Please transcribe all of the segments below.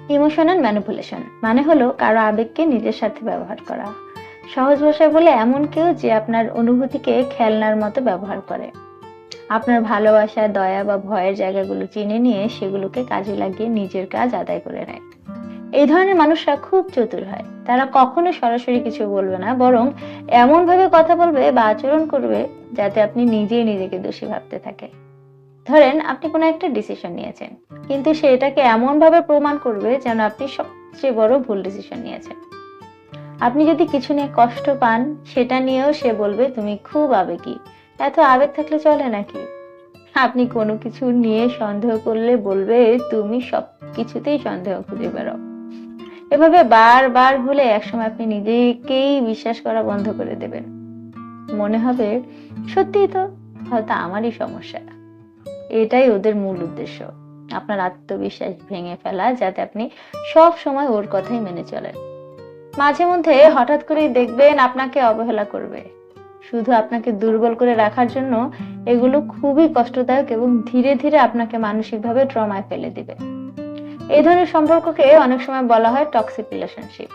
Emotional manipulation মানে হলো কারো আবেগকে নিজের সাথে ব্যবহার করা। সহজ ভাষায় বলে এমন কেউ যে আপনার অনুভূতিকে খেলনার মতো ব্যবহার করে। আপনার ভালোবাসা, দয়া বা ভয়ের জায়গাগুলো চিনে নিয়ে সেগুলোকে কাজে লাগিয়ে নিজের কাজ আদায় করে নেয়। এই ধরনের মানুষরা খুব চতুর হয়। তারা কখনো সরাসরি কিছু বলবে না, বরং এমন ভাবে কথা বলবে বা আচরণ করবে যাতে আপনি নিজেই নিজেকে দোষী ভাবতে থাকে। ধরেন আপনি কোনো একটা ডিসিশন নিয়েছেন, কিন্তু সে এটাকে এমন ভাবে প্রমাণ করবে যেন আপনি সবচেয়ে বড় ভুল ডিসিশন নিয়েছেন। আপনি যদি কিছু নিয়ে কষ্ট পান, সেটা নিয়েও সে বলবে তুমি খুব আবেগী। এত আবেগ থাকলে চলে নাকি? আপনি কোনো কিছু নিয়ে সন্দেহ করলে বলবে তুমি সবকিছুতেই সন্দেহ খুঁজে বেড়াও। এভাবে বারবার হলে একসময় আপনি নিজেকেই বিশ্বাস করা বন্ধ করে দেবেন। মনে হবে সত্যিই তো, হয়তো আমারই সমস্যা। এটাই ওদের মূল উদ্দেশ্য, আপনার আত্মবিশ্বাস ভেঙে ফেলা, যাতে আপনি সব সময় ওর কথাই মেনে চলেন। মাঝে মধ্যে হঠাৎ করেই দেখবেন আপনাকে অবহেলা করবে, শুধু আপনাকে দুর্বল করে রাখার জন্য। এগুলো খুবই কষ্টদায়ক এবং ধীরে ধীরে আপনাকে মানসিকভাবে ট্রমায় ফেলে দিবে। এই ধরনের সম্পর্ককে অনেক সময় বলা হয় টক্সিক রিলেশনশিপ,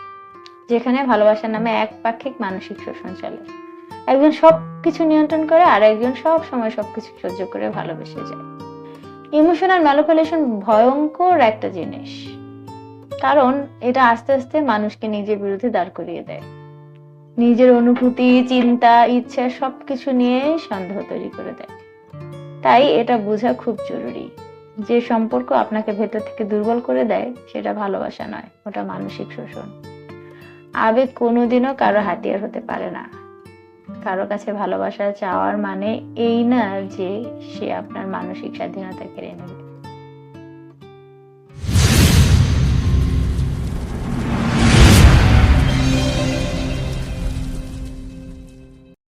যেখানে ভালোবাসার নামে একপাক্ষিক মানসিক শোষণ চলে। একজন সবকিছু নিয়ন্ত্রণ করে আর একজন সব সময় সবকিছু সহ্য করে ভালোবেসে যায়। ইমোশনাল ম্যানিপুলেশন ভয়ঙ্কর একটা জিনিস, কারণ এটা আস্তে আস্তে মানুষকে নিজের বিরুদ্ধে দাঁড় করিয়ে দেয়। নিজের অনুভূতি, চিন্তা, ইচ্ছা সবকিছু নিয়ে সন্দেহ তৈরি করে দেয়। তাই এটা বোঝা খুব জরুরি, যে সম্পর্ক আপনাকে ভেতর থেকে দুর্বল করে দেয় সেটা ভালোবাসা নয়, ওটা মানসিক শোষণ। আবেগ কোনোদিনও কারো হাতিয়ার হতে পারে না। কারো কাছে ভালোবাসা চাওয়ার মানে এই না যে সে আপনার মানসিক স্বাধীনতা কেড়ে নেবে।